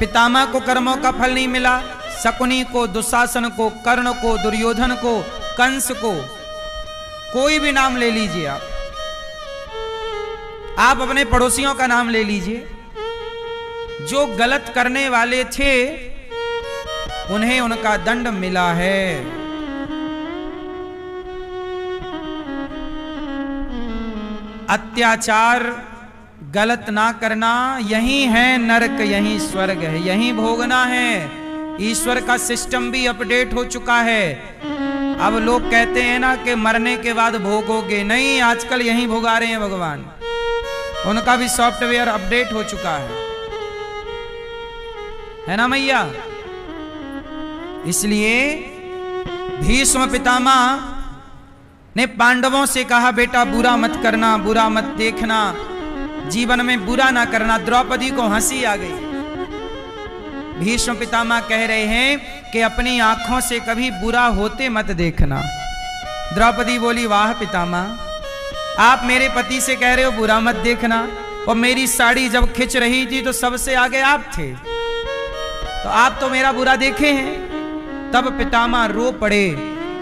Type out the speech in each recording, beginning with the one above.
पितामह को कर्मों का फल नहीं मिला, शकुनी को, दुशासन को, कर्ण को, दुर्योधन को, कंस को, कोई भी नाम ले लीजिए आप अपने पड़ोसियों का नाम ले लीजिए, जो गलत करने वाले थे उन्हें उनका दंड मिला है। अत्याचार, गलत ना करना, यही है नरक, यही स्वर्ग है, यही भोगना है। ईश्वर का सिस्टम भी अपडेट हो चुका है। अब लोग कहते हैं ना कि मरने के बाद भोगोगे, नहीं, आजकल यही भोगा रहे हैं भगवान, उनका भी सॉफ्टवेयर अपडेट हो चुका है ना मैया। इसलिए भीष्म पितामह ने पांडवों से कहा, बेटा बुरा मत करना, बुरा मत देखना, जीवन में बुरा ना करना। द्रौपदी को हंसी आ गई। भीष्म पितामह कह रहे हैं कि अपनी आंखों से कभी बुरा होते मत देखना। द्रौपदी बोली, वाह पितामह, आप मेरे पति से कह रहे हो बुरा मत देखना, और मेरी साड़ी जब खिंच रही थी तो सबसे आगे आप थे, तो आप तो मेरा बुरा देखे हैं। तब पितामह रो पड़े,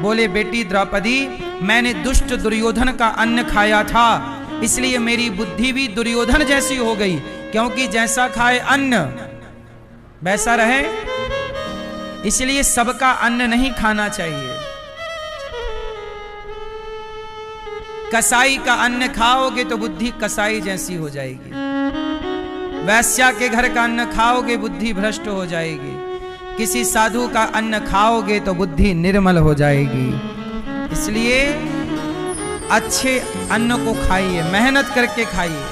बोले, बेटी द्रौपदी, मैंने दुष्ट दुर्योधन का अन्न खाया था, इसलिए मेरी बुद्धि भी दुर्योधन जैसी हो गई, क्योंकि जैसा खाए अन्न वैसा रहे, इसलिए सबका अन्न नहीं खाना चाहिए। कसाई का अन्न खाओगे तो बुद्धि कसाई जैसी हो जाएगी, वैश्या के घर का अन्न खाओगे बुद्धि भ्रष्ट हो जाएगी, किसी साधु का अन्न खाओगे तो बुद्धि निर्मल हो जाएगी। इसलिए अच्छे अन्न को खाइए, मेहनत करके खाइए,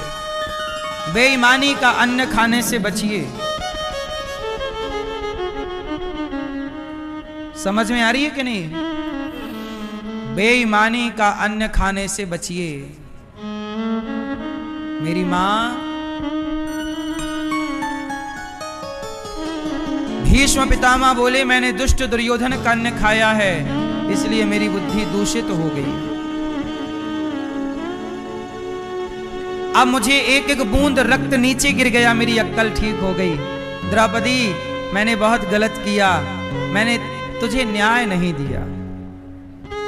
बेईमानी का अन्न खाने से बचिए। समझ में आ रही है कि नहीं? बेईमानी का अन्न खाने से बचिए। मेरी मां भीष्म पितामह बोले, मैंने दुष्ट दुर्योधन का अन्न खाया है, इसलिए मेरी बुद्धि दूषित हो गई। अब मुझे एक एक बूंद रक्त नीचे गिर गया, मेरी अक्ल ठीक हो गई। द्रौपदी, मैंने बहुत गलत किया, मैंने तुझे न्याय नहीं दिया,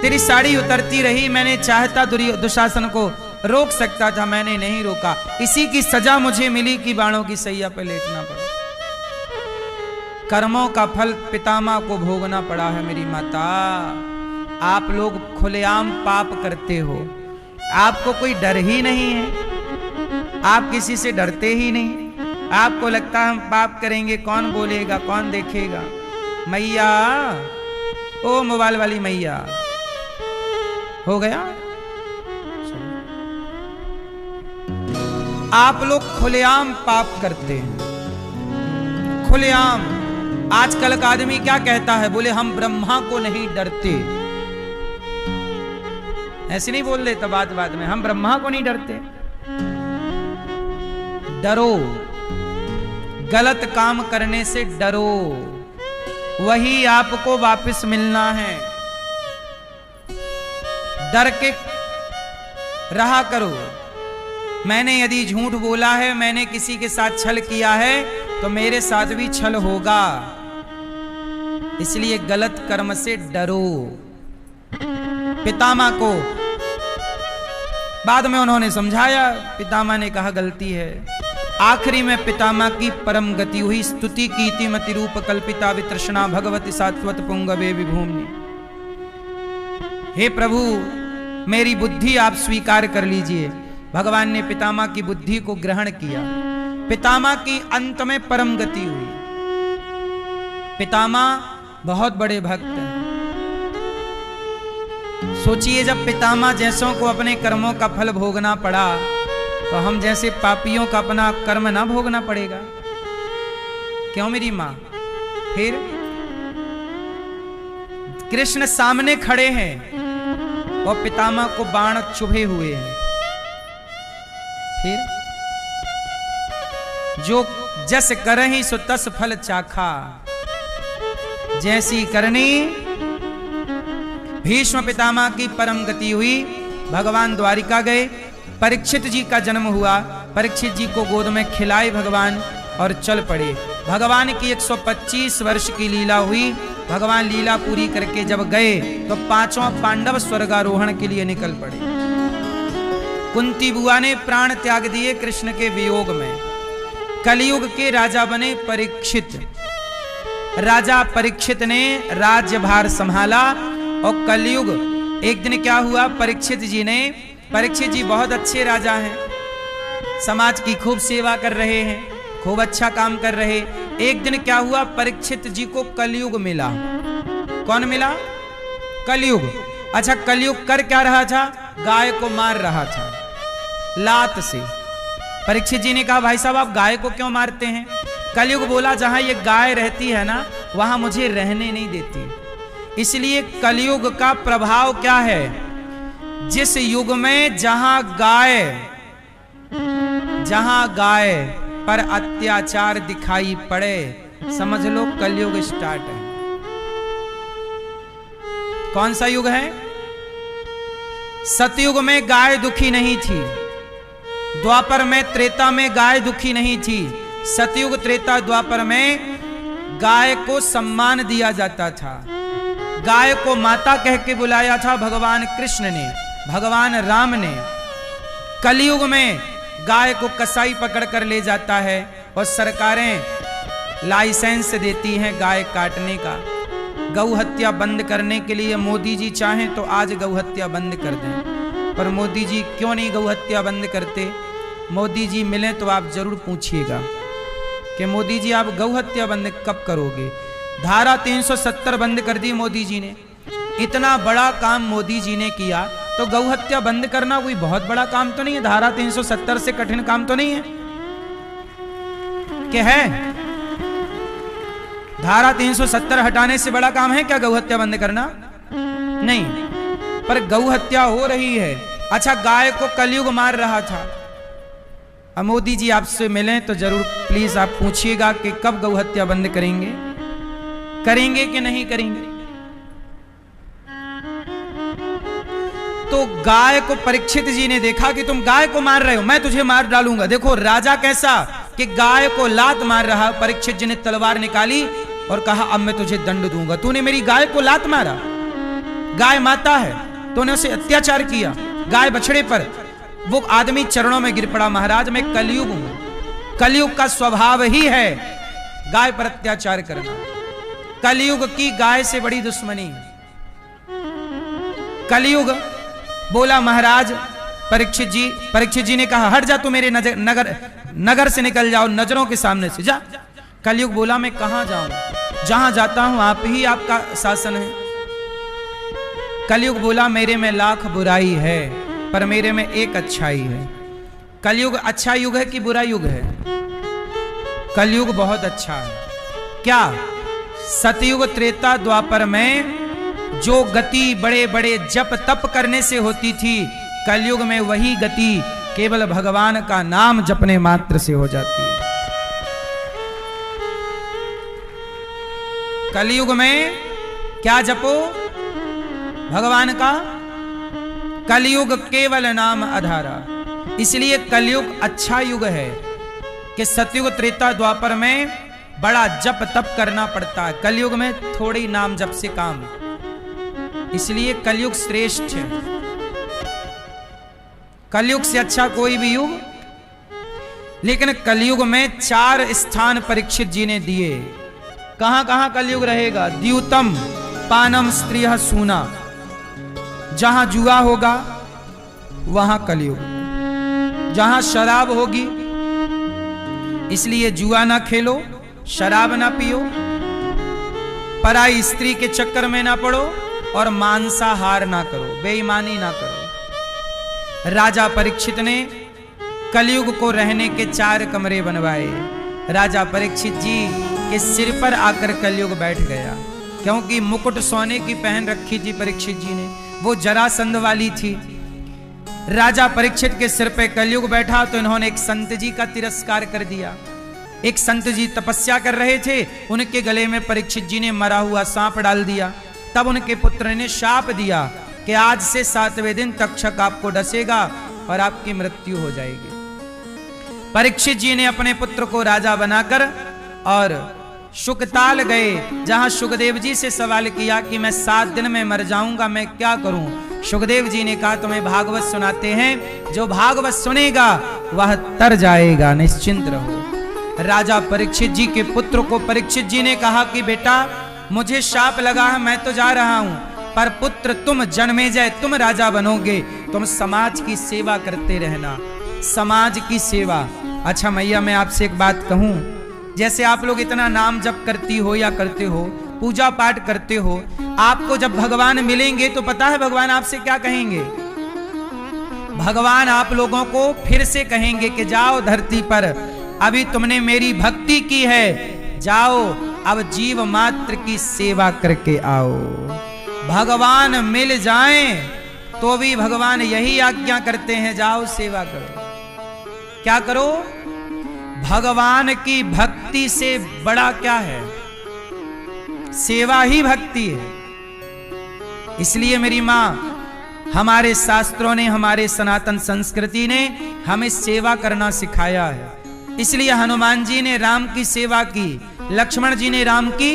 तेरी साड़ी उतरती रही, मैंने चाहता दुशासन को रोक सकता था, मैंने नहीं रोका, इसी की सजा मुझे मिली कि बाणों की सैया पर लेटना पड़ा। कर्मों का फल पितामह को भोगना पड़ा है। मेरी माता, आप लोग खुलेआम पाप करते हो, आपको कोई डर ही नहीं है, आप किसी से डरते ही नहीं, आपको लगता है हम पाप करेंगे कौन बोलेगा, कौन देखेगा। मैया, ओ मोबाइल वाली मैया, हो गया? आप लोग खुलेआम पाप करते हैं, खुलेआम। आजकल का आदमी क्या कहता है, बोले हम ब्रह्मा को नहीं डरते, ऐसे नहीं बोल देता बात बात में, हम ब्रह्मा को नहीं डरते। डरो, गलत काम करने से डरो, वही आपको वापस मिलना है। डर के रहा करो। मैंने यदि झूठ बोला है, मैंने किसी के साथ छल किया है, तो मेरे साथ भी छल होगा, इसलिए गलत कर्म से डरो। पितामह को बाद में उन्होंने समझाया, पितामह ने कहा गलती है। आखिरी में पितामह की परम गति हुई, स्तुति कीति मति रूप कल्पिता वितृष्णा भगवती सात्वत पुंगवे विभूमि। हे प्रभु, मेरी बुद्धि आप स्वीकार कर लीजिए। भगवान ने पितामह की बुद्धि को ग्रहण किया। पितामह की अंत में परम गति हुई। पितामह बहुत बड़े भक्त हैं। सोचिए, जब पितामह जैसों को अपने कर्मों का फल भोगना पड़ा, तो हम जैसे पापियों का अपना कर्म ना भोगना पड़ेगा? क्यों मेरी मां? फिर कृष्ण सामने खड़े हैं और पितामह को बाण चुभे हुए हैं। फिर जो जस करहि सो तस फल चाखा, जैसी करनी। भीष्म पितामह की परम गति हुई। भगवान द्वारिका गए, परीक्षित जी का जन्म हुआ, परीक्षित जी को गोद में खिलाए भगवान और चल पड़े। भगवान की 125 वर्ष की लीला हुई। भगवान लीला पूरी करके जब गए तो पांचों पांडव स्वर्गारोहण के लिए निकल पड़े। कुंती बुआ ने प्राण त्याग दिए कृष्ण के वियोग में। कलयुग के राजा बने परीक्षित। राजा परीक्षित ने राज्यभार संभाला और कलयुग एक दिन क्या हुआ, परीक्षित जी बहुत अच्छे राजा हैं, समाज की खूब सेवा कर रहे हैं, खूब अच्छा काम कर रहे। एक दिन क्या हुआ, परीक्षित जी को कलयुग मिला। कौन मिला? कलयुग। अच्छा, कलयुग कर क्या रहा था? गाय को मार रहा था लात से। परीक्षित जी ने कहा, भाई साहब आप गाय को क्यों मारते हैं? कलयुग बोला, जहां ये गाय रहती है ना वहां मुझे रहने नहीं देती। इसलिए कलयुग का प्रभाव क्या है, जिस युग में जहां गाय पर अत्याचार दिखाई पड़े, समझ लो कलयुग स्टार्ट है। कौन सा युग है? सतयुग में गाय दुखी नहीं थी, द्वापर में त्रेता में गाय दुखी नहीं थी। सतयुग त्रेता द्वापर में गाय को सम्मान दिया जाता था। गाय को माता कह के बुलाया था भगवान कृष्ण ने, भगवान राम ने। कलयुग में गाय को कसाई पकड़ कर ले जाता है और सरकारें लाइसेंस देती हैं गाय काटने का। गौ हत्या बंद करने के लिए मोदी जी चाहें तो आज गौ हत्या बंद कर दें, पर मोदी जी क्यों नहीं गौ हत्या बंद करते? मोदी जी मिलें तो आप जरूर पूछिएगा कि मोदी जी आप गौ हत्या बंद कब करोगे? धारा 370 बंद कर दी मोदी जी ने। इतना बड़ा काम मोदी जी ने किया तो गौ हत्या बंद करना कोई बहुत बड़ा काम तो नहीं है। धारा 370 से कठिन काम तो नहीं है कि है? धारा 370 हटाने से बड़ा काम है क्या गौ हत्या बंद करना? नहीं, पर गौ हत्या हो रही है। अच्छा, गाय को कलयुग मार रहा था। अब मोदी जी आपसे मिलें तो जरूर प्लीज आप पूछिएगा कि कब गौ हत्या बंद करेंगे, करेंगे कि नहीं करेंगे? तो गाय को परीक्षित जी ने देखा कि तुम गाय को मार रहे हो, मैं तुझे मार डालूंगा। देखो राजा कैसा कि गाय को लात मार रहा। परीक्षित जी ने तलवार निकाली और कहा, अब मैं तुझे दंड दूंगा। तूने मेरी गाय को लात मारा, गाय माता है, तूने उसे अत्याचार किया गाय बछड़े पर। वो आदमी चरणों में गिर पड़ा, महाराज मैं कलयुग हूं। कलयुग का स्वभाव ही है गाय पर अत्याचार करना। कलयुग की गाय से बड़ी दुश्मनी है। कलयुग बोला, महाराज परीक्षित जी ने कहा, हट जा तू मेरे नगर से निकल जाओ, नजरों के सामने से जा। कलयुग बोला, मैं कहां जाऊं? जहां जाता हूं आप ही आपका शासन है। कलयुग बोला, मेरे में लाख बुराई है पर मेरे में एक अच्छाई है। कलयुग अच्छा युग है कि बुरा युग है? कलयुग बहुत अच्छा है। क्या? सतयुग त्रेता द्वापर में जो गति बड़े बड़े जप तप करने से होती थी, कलयुग में वही गति केवल भगवान का नाम जपने मात्र से हो जाती है। कलयुग में क्या जपो? भगवान का। कलयुग केवल नाम आधारा। इसलिए कलयुग अच्छा युग है कि सतयुग त्रेता द्वापर में बड़ा जप तप करना पड़ता है, कलयुग में थोड़ी नाम जप से काम। इसलिए कलयुग श्रेष्ठ है। कलयुग से अच्छा कोई भी युग। लेकिन कलयुग में 4 स्थान परीक्षित जी ने दिए। कहां कहां कलयुग रहेगा? द्यूतम पानम स्त्रियः सूना। जहां जुआ होगा वहां कलयुग, जहां शराब होगी, इसलिए जुआ ना खेलो, शराब ना पियो, पराई स्त्री के चक्कर में ना पड़ो और मांसाहार ना करो, बेईमानी ना करो। राजा परीक्षित ने कलयुग को रहने के 4 कमरे बनवाए। राजा परीक्षित जी के सिर पर आकर कलयुग बैठ गया, क्योंकि मुकुट सोने की पहन रखी थी परीक्षित जी ने, वो जरासंध वाली थी। राजा परीक्षित के सिर पे कलयुग बैठा तो इन्होंने एक संत जी का तिरस्कार कर दिया। एक संत जी तपस्या कर रहे थे, उनके गले में परीक्षित जी ने मरा हुआ सांप डाल दिया। तब उनके पुत्र ने शाप दिया कि आज से 7वें दिन तक्षक आपको डसेगा और आपकी मृत्यु हो जाएगी। परीक्षित जी ने अपने पुत्र को राजा बनाकर और शुकताल गए, जहां सुखदेव जी से सवाल किया कि मैं 7 दिन में मर जाऊंगा, मैं क्या करूं। सुखदेव जी ने कहा तुम्हें भागवत सुनाते हैं, जो भागवत सुनेगा वह तर जाएगा, निश्चिंत रहो। राजा परीक्षित जी के पुत्र को परीक्षित जी ने कहा कि बेटा मुझे शाप लगा है, मैं तो जा रहा हूं, पर पुत्र तुम जन्मेजय तुम राजा बनोगे, तुम समाज की सेवा करते रहना, समाज की सेवा। अच्छा मैया मैं आपसे एक बात कहूं, जैसे आप लोग इतना नाम जप करती हो या करते हो, पूजा पाठ करते हो, आपको जब भगवान मिलेंगे तो पता है भगवान आपसे क्या कहेंगे? भगवान आप लोगों को फिर से कहेंगे कि जाओ धरती पर, अभी तुमने मेरी भक्ति की है, जाओ अब जीव मात्र की सेवा करके आओ। भगवान मिल जाएं तो भी भगवान यही आज्ञा करते हैं, जाओ सेवा करो। क्या करो? भगवान की भक्ति से बड़ा क्या है? सेवा ही भक्ति है। इसलिए मेरी मां, हमारे शास्त्रों ने, हमारे सनातन संस्कृति ने हमें सेवा करना सिखाया है। इसलिए हनुमान जी ने राम की सेवा की, लक्ष्मण जी ने राम की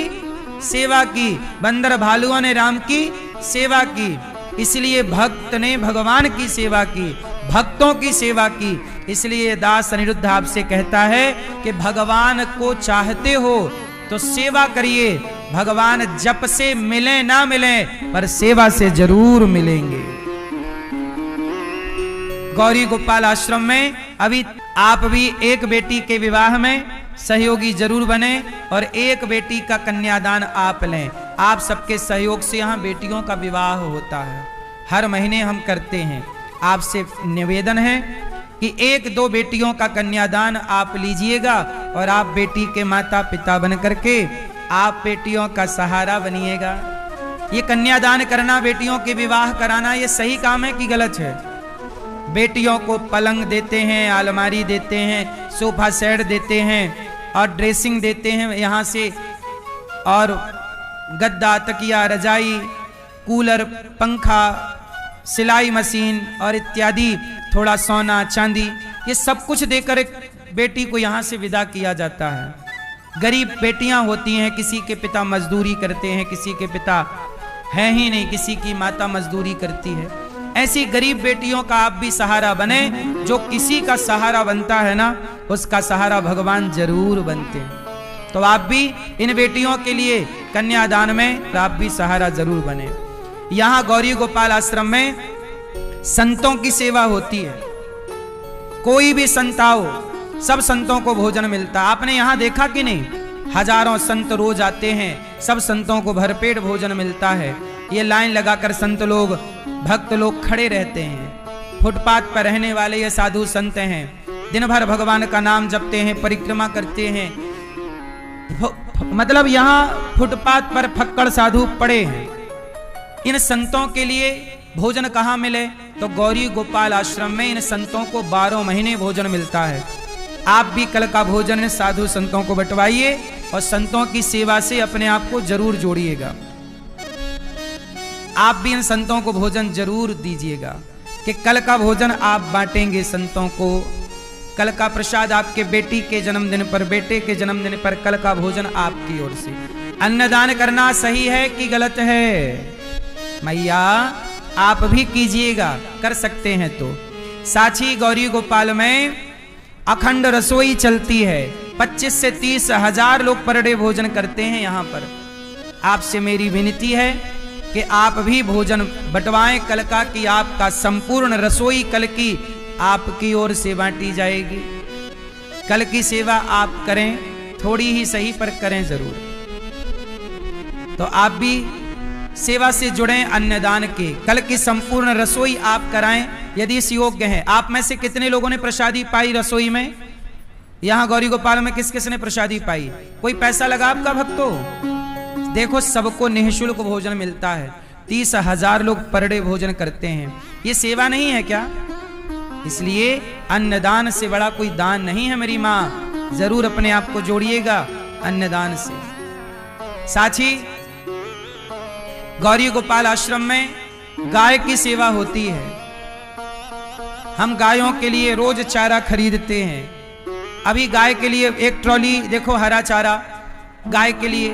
सेवा की, बंदर भालुओं ने राम की सेवा की। इसलिए भक्त ने भगवान की सेवा की, भक्तों की सेवा की। इसलिए दास अनिरुद्ध आपसे कहता है कि भगवान को चाहते हो तो सेवा करिए। भगवान जप से मिले ना मिले, पर सेवा से जरूर मिलेंगे। गौरी गोपाल आश्रम में अभी आप भी एक बेटी के विवाह में सहयोगी जरूर बने और एक बेटी का कन्यादान आप लें। आप सबके सहयोग से यहाँ बेटियों का विवाह होता है, हर महीने हम करते हैं। आपसे निवेदन है कि 1-2 बेटियों का कन्यादान आप लीजिएगा और आप बेटी के माता पिता बन करके आप बेटियों का सहारा बनिएगा। ये कन्यादान करना, बेटियों के विवाह कराना, ये सही काम है कि गलत है? बेटियों को पलंग देते हैं, अलमारी देते हैं, सोफा सेट देते हैं और ड्रेसिंग देते हैं यहाँ से, और गद्दा, तकिया, रजाई, कूलर, पंखा, सिलाई मशीन और इत्यादि, थोड़ा सोना चांदी, ये सब कुछ देकर एक बेटी को यहाँ से विदा किया जाता है। गरीब बेटियां होती हैं, किसी के पिता मजदूरी करते हैं, किसी के पिता है ही नहीं, किसी की माता मजदूरी करती है। ऐसी गरीब बेटियों का आप भी सहारा बने। जो किसी का सहारा बनता है ना, उसका सहारा भगवान जरूर बनते हैं। तो आप भी इन बेटियों के लिए कन्यादान में आप भी सहारा जरूर बने। यहाँ गौरी गोपाल आश्रम में संतों की सेवा होती है। कोई भी संत आओ, सब संतों को भोजन मिलता। आपने यहाँ देखा कि नहीं, हजारों संत रोज आते हैं, सब संतों को भरपेट भोजन मिलता है। ये लाइन लगाकर संत लोग, भक्त लोग खड़े रहते हैं। फुटपाथ पर रहने वाले ये साधु संत हैं, दिन भर भगवान का नाम जपते हैं, परिक्रमा करते हैं। मतलब यहाँ फुटपाथ पर फक्कड़ साधु पड़े हैं। इन संतों के लिए भोजन कहाँ मिले? तो गौरी गोपाल आश्रम में इन संतों को 12 महीने भोजन मिलता है। आप भी कल का भोजन साधु संतों को बंटवाइए और संतों की सेवा से अपने आप को जरूर जोड़िएगा। आप भी इन संतों को भोजन जरूर दीजिएगा कि कल का भोजन आप बांटेंगे संतों को। कल का प्रसाद आपके बेटी के जन्मदिन पर, बेटे के जन्मदिन पर कल का भोजन आपकी ओर से। अन्नदान करना सही है कि गलत है? मैया आप भी कीजिएगा, कर सकते हैं तो। साची गौरी गोपाल में अखंड रसोई चलती है। 25 से 30 हजार लोग पर डे भोजन करते हैं यहाँ पर। आपसे मेरी विनती है कि आप भी भोजन बंटवाएं कल का, कि आपका संपूर्ण रसोई कल की आपकी ओर से बांटी जाएगी। कल की सेवा आप करें, थोड़ी ही सही पर करें जरूर। तो आप भी सेवा से जुड़े, अन्नदान के कल की संपूर्ण रसोई आप कराएं यदि इस योग्य हैं। आप में से कितने लोगों ने प्रसादी पाई रसोई में? यहाँ गौरी गोपाल में किस किस ने प्रसादी पाई? कोई पैसा लगा आपका भक्तों? देखो सबको निःशुल्क भोजन मिलता है। 30 हजार लोग पर डे भोजन करते हैं। ये सेवा नहीं है क्या? इसलिए अन्नदान से बड़ा कोई दान नहीं है मेरी माँ। जरूर अपने आप को जोड़िएगा अन्नदान से। साची गौरी गोपाल आश्रम में गाय की सेवा होती है। हम गायों के लिए रोज चारा खरीदते हैं। अभी गाय के लिए एक ट्रॉली देखो हरा चारा गाय के लिए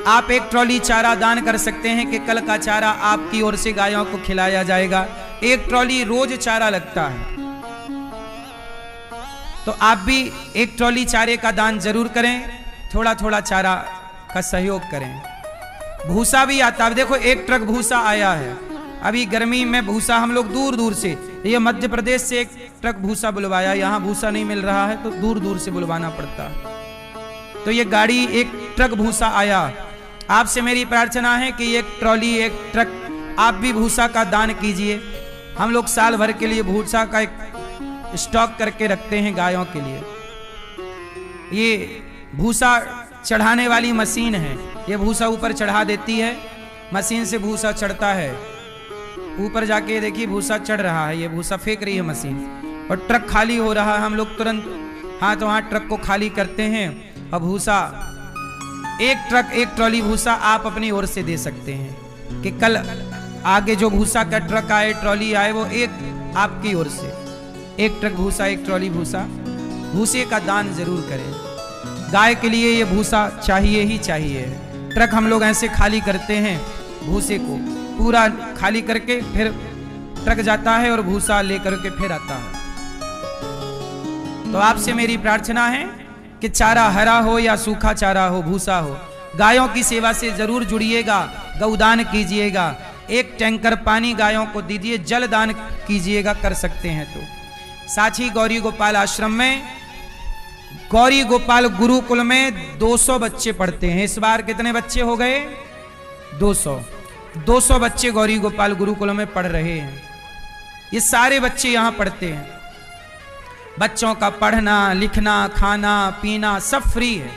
आप एक ट्रॉली चारा दान कर सकते हैं कि कल का चारा आपकी ओर से गायों को खिलाया जाएगा। एक ट्रॉली रोज चारा लगता है, तो आप भी एक ट्रॉली चारे का दान जरूर करें, थोड़ा थोड़ा चारा का सहयोग करें। भूसा भी आता है, देखो एक ट्रक भूसा आया है। अभी गर्मी में भूसा हम लोग दूर दूर से, ये मध्य प्रदेश से एक ट्रक भूसा बुलवाया, यहाँ भूसा नहीं मिल रहा है तो दूर दूर से बुलवाना पड़ता है। तो ये गाड़ी एक ट्रक भूसा आया। आपसे मेरी प्रार्थना है कि एक ट्रॉली एक ट्रक आप भी भूसा का दान कीजिए। हम लोग साल भर के लिए भूसा का एक स्टॉक करके रखते हैं गायों के लिए। ये भूसा चढ़ाने वाली मशीन है, ये भूसा ऊपर चढ़ा देती है, मशीन से भूसा चढ़ता है ऊपर जाके, देखिए भूसा चढ़ रहा है, ये भूसा फेंक रही है मशीन और ट्रक खाली हो रहा है। हम लोग तुरंत हाथ वहां ट्रक को खाली करते हैं और भूसा एक ट्रक एक ट्रॉली भूसा आप अपनी ओर से दे सकते हैं कि कल आगे जो भूसा का ट्रक आए ट्रॉली आए वो एक आपकी ओर से एक ट्रक भूसा एक ट्रॉली भूसा भूसे का दान जरूर करें। गाय के लिए ये भूसा चाहिए ही चाहिए। ट्रक हम लोग ऐसे खाली करते हैं, भूसे को पूरा खाली करके फिर ट्रक जाता है और भूसा लेकर के फिर आता है। तो आपसे मेरी प्रार्थना है कि चारा हरा हो या सूखा चारा हो, भूसा हो, गायों की सेवा से जरूर जुड़िएगा, गौदान कीजिएगा। एक टैंकर पानी गायों को दीजिए, जल दान कीजिएगा, कर सकते हैं तो। साची गौरी गोपाल आश्रम में, गौरी गोपाल गुरुकुल में 200 बच्चे पढ़ते हैं। इस बार कितने बच्चे हो गए? 200 बच्चे गौरी गोपाल गुरुकुल में पढ़ रहे हैं। ये सारे बच्चे यहाँ पढ़ते हैं। बच्चों का पढ़ना लिखना खाना पीना सब फ्री है।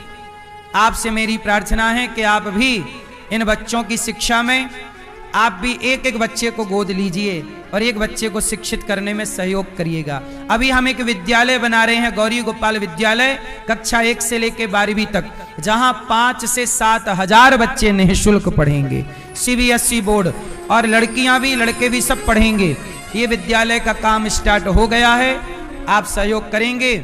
आपसे मेरी प्रार्थना है कि आप भी इन बच्चों की शिक्षा में आप भी एक एक बच्चे को गोद लीजिए और एक बच्चे को शिक्षित करने में सहयोग करिएगा। अभी हम एक विद्यालय बना रहे हैं, गौरी गोपाल विद्यालय, कक्षा 1 से लेकर 12वीं तक, जहां 5 से 7 हजार बच्चे निःशुल्क पढ़ेंगे। CBSE बोर्ड, और लड़कियां भी लड़के भी सब पढ़ेंगे। ये विद्यालय का काम स्टार्ट हो गया है। आप सहयोग करेंगे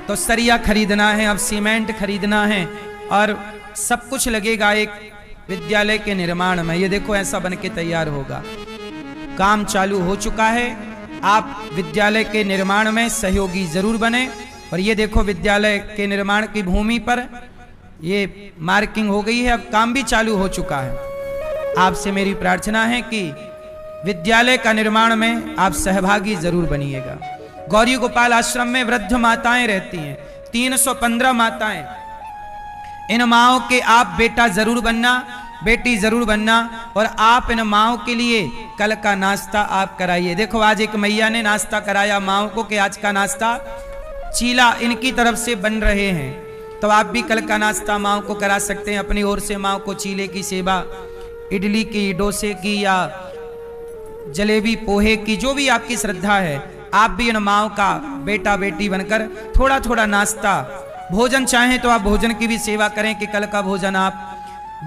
तो सरिया खरीदना है, अब सीमेंट खरीदना है और सब कुछ लगेगा एक विद्यालय के निर्माण में। ये देखो ऐसा बन के तैयार होगा, काम चालू हो चुका है। आप विद्यालय के निर्माण में सहयोगी जरूर बने। और ये देखो विद्यालय के निर्माण की भूमि पर ये मार्किंग हो गई है, अब काम भी चालू हो चुका है। आपसे मेरी प्रार्थना है कि विद्यालय का निर्माण में आप सहभागी जरूर बनिएगा। गौरी गोपाल आश्रम में वृद्ध माताएं रहती हैं, 315 माताएं। इन माओं के आप बेटा जरूर बनना, बेटी जरूर बनना, और आप इन माओं के लिए कल का नाश्ता आप कराइए। देखो आज एक मैया ने नाश्ता कराया माओं को कि आज का नाश्ता चीला इनकी तरफ से बन रहे हैं, तो आप भी कल का नाश्ता माओं को करा सकते हैं। अपनी ओर से माओं को चीले की सेवा, इडली की, डोसे की या जलेबी पोहे की, जो भी आपकी श्रद्धा है, आप भी इन माओं का बेटा बेटी बनकर थोड़ा थोड़ा नाश्ता, भोजन चाहें तो आप भोजन की भी सेवा करें कि कल का भोजन आप,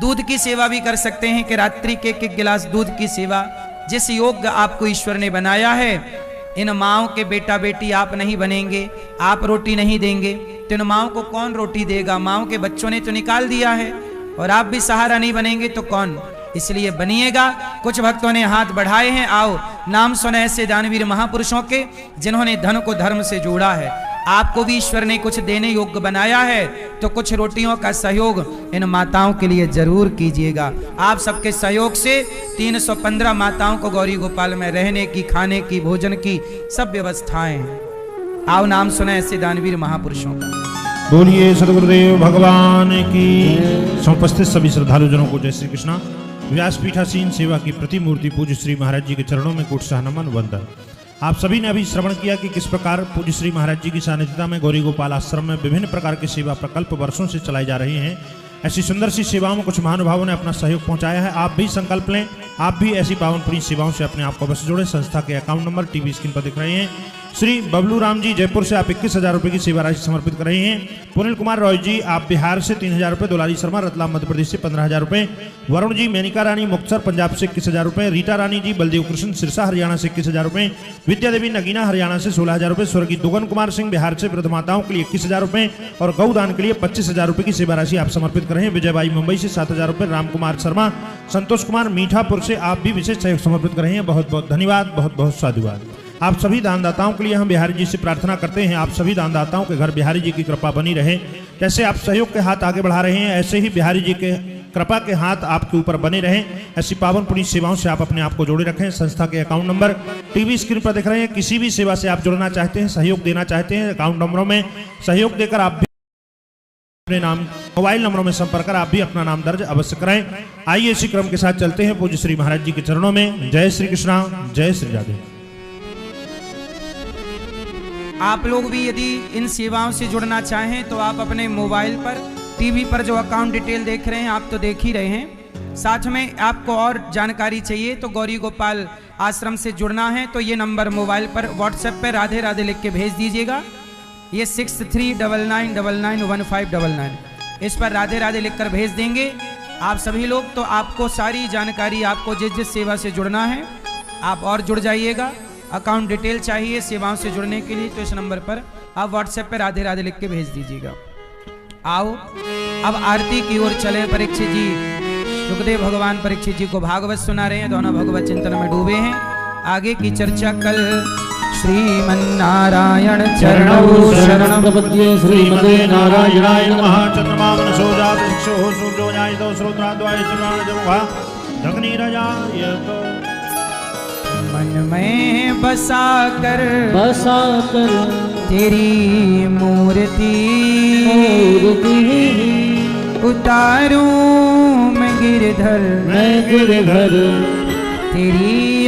दूध की सेवा भी कर सकते हैं कि रात्रि के एक गिलास दूध की सेवा। जिस योग्य आपको ईश्वर ने बनाया है, इन माओं के बेटा बेटी आप नहीं बनेंगे, आप रोटी नहीं देंगे तो इन माओं को कौन रोटी देगा? माओं के बच्चों ने तो निकाल दिया है, और आप भी सहारा नहीं बनेंगे तो कौन? इसलिए बनिएगा। कुछ भक्तों ने हाथ बढ़ाए हैं, आओ नाम सुने ऐसे दानवीर महापुरुषों के जिन्होंने धन को धर्म से जोड़ा है। आपको भी ईश्वर ने कुछ देने योग्य बनाया है, तो कुछ रोटियों का सहयोग इन माताओं के लिए जरूर कीजिएगा। आप सबके सहयोग से 315 माताओं को गौरी गोपाल में रहने की, खाने की, भोजन की सब व्यवस्थाएं हैं। आओ नाम सुने ऐसे दानवीर महापुरुषों का। बोलिए सदगुरुदेव भगवान की। समुपस्थित सभी श्रद्धालु जनों को जय श्री कृष्णा। व्यासपीठासीन सेवा की प्रतिमूर्ति पूज्य श्री महाराज जी के चरणों में कोटि नमन वंदन। आप सभी ने अभी श्रवण किया कि किस प्रकार पूज्य श्री महाराज जी की सानिध्यता में गौरी गोपाल आश्रम में विभिन्न प्रकार के सेवा प्रकल्प वर्षों से चलाई जा रही हैं। ऐसी सुंदर सी सेवाओं में कुछ महानुभावों ने अपना सहयोग पहुंचाया है। आप भी संकल्प लें, आप भी ऐसी पावनपुरी सेवाओं से अपने आप को अवश्य जोड़ें। संस्था के अकाउंट नंबर टीवी स्क्रीन पर दिख रहे हैं। श्री बबलू राम जी जयपुर से आप 21,000 रुपये की सेवा राशि समर्पित कर रहे हैं। पुनील कुमार रॉय जी आप बिहार से 3,000 रुपये। दुलारी शर्मा रतलाम मध्य प्रदेश से 15,000 रुपये। वरुण जी मेनिका रानी मुक्तसर पंजाब से 21,000 रुपये। रीता रानी जी बलदेव कृष्ण सिरसा हरियाणा से 21,000 रुपये। विद्या देवी नगीना हरियाणा से 16,000 रुपये। स्वर्गीय दुगन कुमार सिंह बिहार से वृद्ध माताओं के लिए 21,000 रुपये और गौदान के लिए 25,000 रुपये की सेवा राशि आप समर्पित कर रहे हैं। विजयबाई मुंबई से 7,000 रुपये। राम कुमार शर्मा संतोष कुमार मीठापुर से आप भी विशेष सहयोग समर्पित कर रहे हैं। बहुत बहुत धन्यवाद, बहुत बहुत साधुवाद। आप सभी दानदाताओं के लिए हम बिहारी जी से प्रार्थना करते हैं आप सभी दानदाताओं के घर बिहारी जी की कृपा बनी रहे। जैसे आप सहयोग के हाथ आगे बढ़ा रहे हैं ऐसे ही बिहारी जी के कृपा के हाथ आपके ऊपर बने रहें। ऐसी पावन पुण्य सेवाओं से आप अपने आप को जोड़े रखें। संस्था के अकाउंट नंबर टीवी स्क्रीन पर दिख रहे हैं। किसी भी सेवा से आप जुड़ना चाहते हैं, सहयोग देना चाहते हैं, अकाउंट नंबरों में सहयोग देकर आप भी अपने नाम मोबाइल नंबरों में संपर्क कर आप भी अपना नाम दर्ज अवश्य कराएं। आइए इसी क्रम के साथ चलते हैं पूज्य श्री महाराज जी के चरणों में। जय श्री कृष्णा, जय श्री राधे। आप लोग भी यदि इन सेवाओं से जुड़ना चाहें तो आप अपने मोबाइल पर टीवी पर जो अकाउंट डिटेल देख रहे हैं आप तो देख ही रहे हैं। साथ में आपको और जानकारी चाहिए तो गौरी गोपाल आश्रम से जुड़ना है तो ये नंबर मोबाइल पर व्हाट्सएप पर राधे राधे लिख के भेज दीजिएगा। ये 6399991599 इस पर राधे राधे लिखकर भेज देंगे आप सभी लोग। तो आपको सारी जानकारी आपको जिस जिस सेवा से जुड़ना है आप और जुड़ जाइएगा। अकाउंट डिटेल चाहिए सेवाओं से जुड़ने के लिए तो इस नंबर पर आप व्हाट्सएप पर राधे राधे लिख के भेज दीजिएगा। आओ अब आरती की ओर चले। परीक्षित जी सुखदेव भगवान परीक्षित जी को भागवत सुना रहे हैं। दोनों भगवत चिंतन में डूबे हैं। आगे की चर्चा कल श्रीमन्नारायण चरणौ शरणं प्रपद्ये। श्रीमते नारायणाय नमः। चंद्रमा मनसो जात शिक्षो सूर्यो न्यायतो श्रोत्राद्वाय चन्द्रमानजमुखा धग्निरजाय तो मन में बसा कर तेरी मूर्ति उतारूं मैं गिरधर तेरी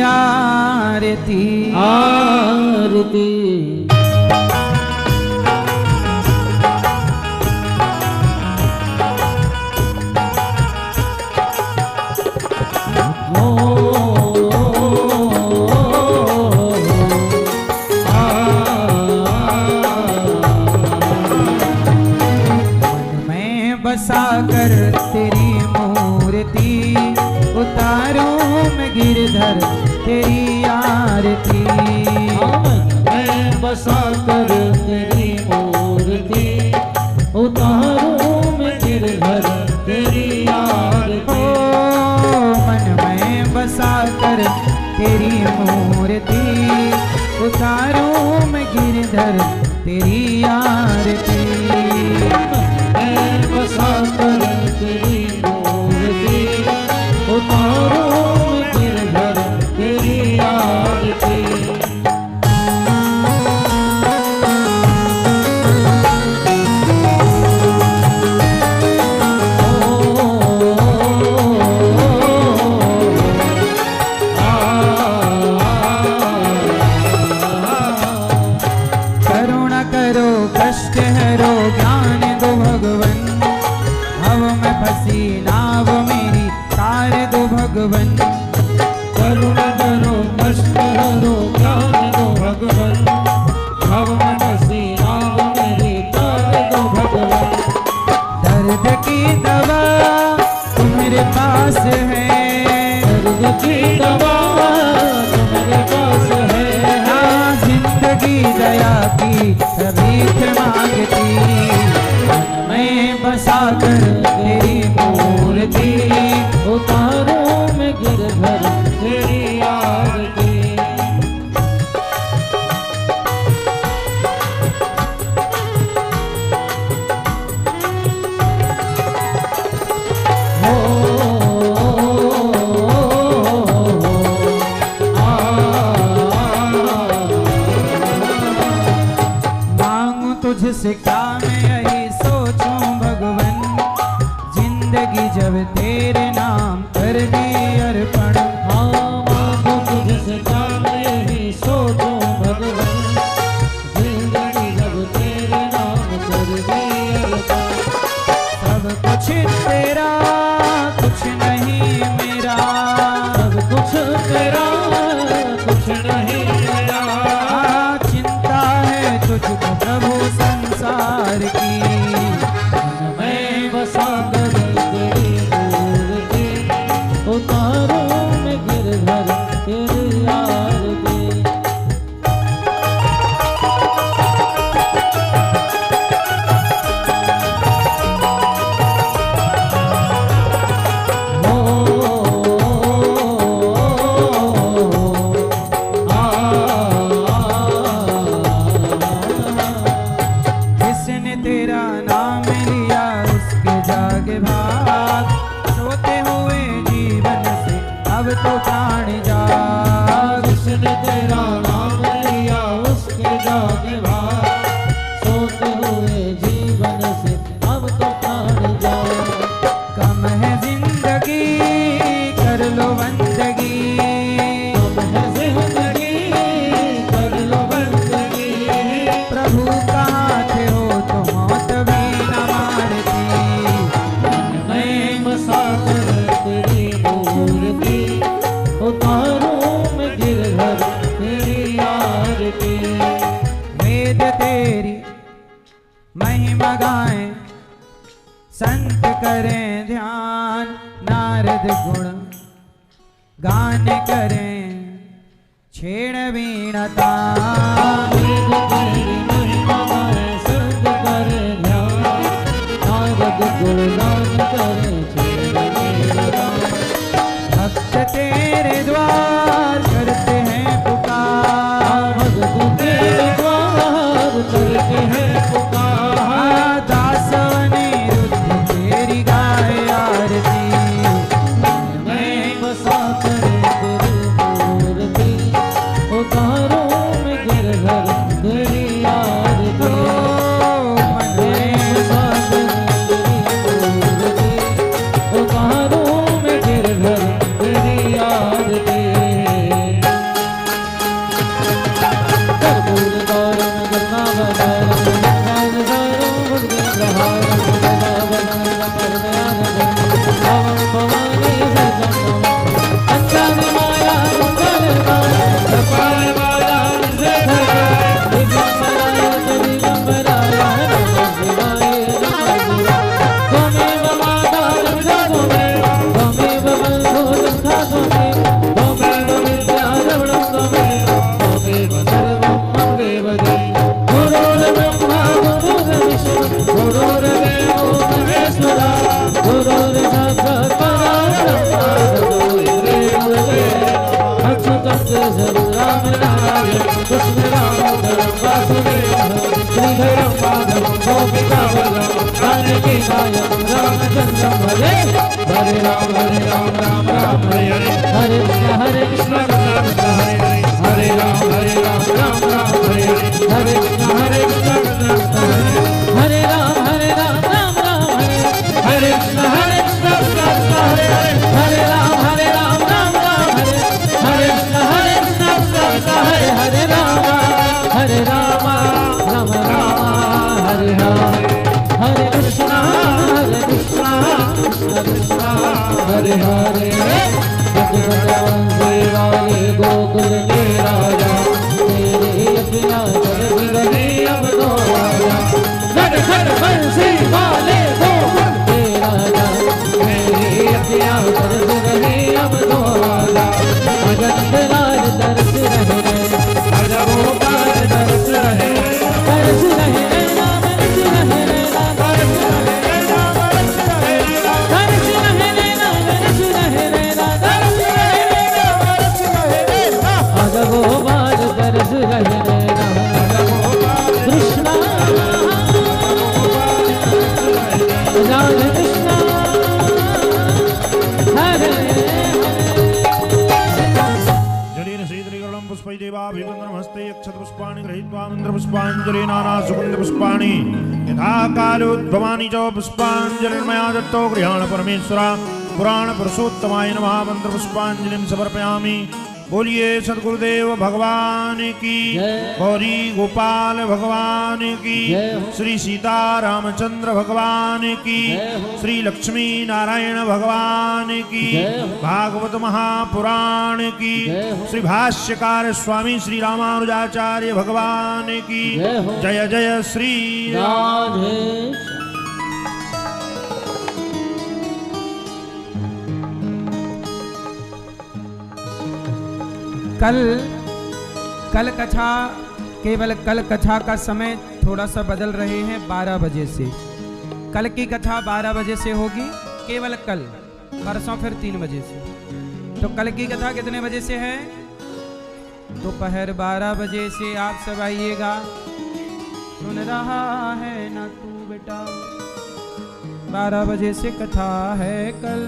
आरती बसा कर तेरी मूर्ति उतारूं मैं गिरधर तेरी आरती। मैं बसा कर तेरी मूर्ति उतारूं मैं गिरधर तेरी आरती। मन में बसा कर तेरी मूर्ति उतारूं मैं गिरधर तेरी आरती। बसा कर तेरी मूर्ति उतारूं मैं गिरधर तेरी आरती। करुणा करो कष्ट हरो ज्ञान दो भगवन। फंसी नाव मेरी तार दो भगवन। करुणा करो कष्ट हरो ज्ञान दो भगवन। भव में फंसी नाव मेरी तार दो भगवन। दर्द की दवा तुम्हारे पास है। दर्द की दवा तुम्हारे पास है। हाँ जिंदगी दया की भीख मांगती। मैं बसा कर तेरी मूर्ति उतारूं मैं गिरधर तेरी आरती। मांगू तुझसे क्या मैं यही सोचूं भगवन। जिंदगी जब तेरे नाम कर दी अर्पण। मांगू तुझसे क्या मैं यही सोचूं भगवन। जिंदगी जब तेरे नाम कर दी अर्पण। सब कुछ तेरा कुछ नहीं मेरा। सब कुछ तेरा कुछ नहीं मेरा। जागे भाग, सोते हुए जीवन से अब तो प्राण जाग। जिसने तेरा नाम लिया उसके जागे भाग, सोते हुए जीवन से अब तो प्राण जाग। कम है जिंदगी कर लो बंदगी, कम है जिंदगी कर लो बंदगी, प्रभु का हाथ हो तो मौत भी न मारती। मैं मसाकर तेरी मूर्ति, उतारूं मैं गिरधर तेरी आरती। वेद तेरी महिमा गाएं, संत करें ध्यान, नारद गुण गान करें छेड़ वीणा तान। वेद तेरी महिमा गाएं, संत करें ध्यान, नारद गुणगान करें छेड़ वीणा तान। भक्त तेरे द्वार करते हैं पुकार, भक्त तेरे द्वार करते हैं पुकार। दास अनिरुद्ध तेरी गाए आरती। मैं बसा कर तेरी मूर्ति, उतारूं मैं गिरधर तेरी आरती। मैं बसा कर तेरी मूर्ति, उतारूं मैं गिरधर तेरी आरती। कर्पूर गौरम गंगाधरम गंगाधरम भुजगेन्द्रहारम गदावदनं करदयानंदं भवं भवानी सजनं पंचादिमाया मंगलकाय कपालमाला निषेधकाय दिगंबराय दिगंबराय नमः शिवाय नमः शिवाय। त्वमेव माता रक्षा त्वमेव, त्वमेव बन्धो रक्षा त्वमेव, त्वमेव विद्यारमणं त्वमेव, त्वमेव सर्वं मम देवते। गुरुर्ब्रह्मा गुरुर्विष्णु गुरुर्देवो महेश्वरा, गुरुर्साक्षात् परब्रह्म तस्मै गुरवे नमः। अच्युतं केशवं रामनारायणं कृष्णं दामोदरं वासुदेवं श्रीधरं माधवं गोपिकावल्लभं जानकीनायकं रामचन्द्रं भजे। हरे राम राम राम हरे कृष्ण कृष्ण हरे हरे हरे राम राम हरे हरे कृष्ण कृष्ण हरे हरे राम राम हरे कृष्ण कृष्ण हरे हरे राम हरे कृष्ण कृष्ण हरे हरे राम राम हरे हरे कृष्ण कृष्ण हरे हरे। जगवंशी वाले गोकुल के राजा, तेरी अखियाँ चल रही अब तो राजा। जगवंशी वाले गोकुल के राजा, तेरी अखियाँ चल रही अब तो राजा। अजंत राज तरस रहे, अजगोपाल तरस रहे, तरस रहे राम तरस रहे राम तरस रहे राम तरस रहे राम तरस रहे राम तरस रहे राम तरस रहे राम तरस रहे राम। अजगोपाल तरस रहे राम कृष्ण राधे कृष्ण हरे जलेन श्रीधरीकरणं पुष्पैदेवाभिवन्दनमस्ते अक्षतपुष्पाणि गृहीत्वा मन्त्रपुष्पाञ्जलि नानासुगन्धपुष्पाणि यथा कालोद्भवानि च पुष्पाञ्जलिर्मया दत्तो गृहाण परमेश्वरा। पुराणपुरुषोत्तमाय नमः। मन्त्रपुष्पाञ्जलिं समर्पयामि। बोलिए सद्गुरुदेव भगवान की, जय। गौरी गोपाल भगवान की, जय हो। श्री सीतारामचंद्र भगवान की, जय हो। श्री लक्ष्मी नारायण भगवान की, जय हो। भागवत महापुराण की, जय हो। श्री भाष्यकार स्वामी श्री रामानुजाचार्य भगवान की जय हो। जय जय श्री राधे। कल कथा, केवल कल कथा का समय थोड़ा सा बदल रहे हैं 12 बजे से। कल की कथा 12 बजे से होगी, केवल कल, परसों फिर 3 बजे से। तो कल की कथा कितने बजे से है? दोपहर 12 बजे से आप सब आइएगा। सुन रहा है ना तू बेटा, 12 बजे से कथा है कल।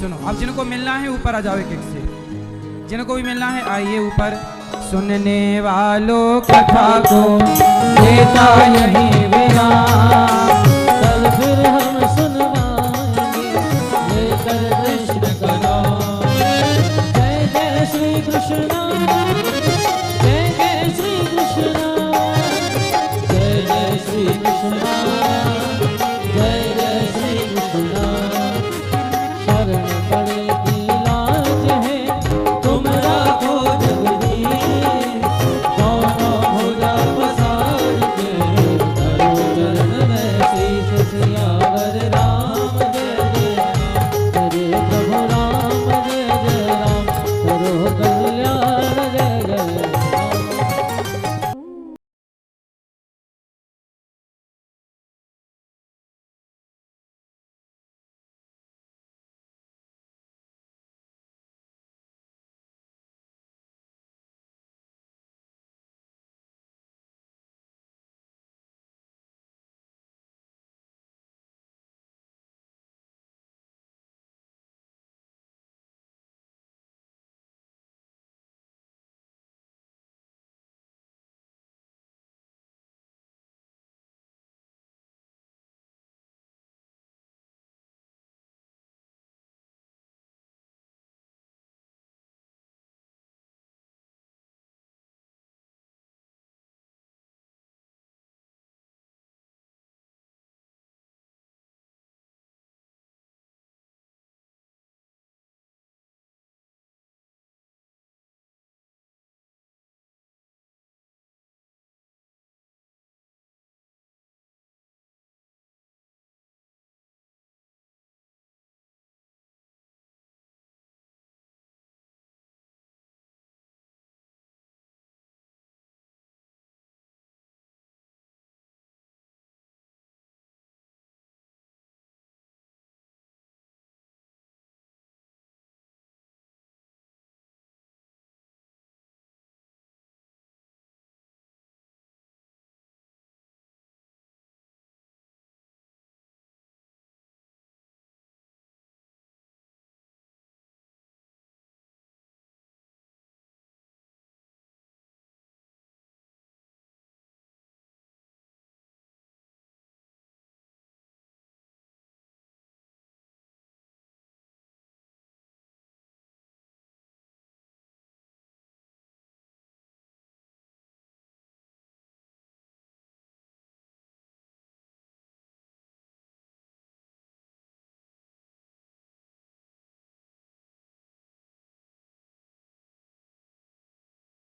सुनो, अब जिनको मिलना है ऊपर आ जाओ एक एक से, जिनको भी मिलना है आइए ऊपर। सुनने वालों कथा को देता यही विराम,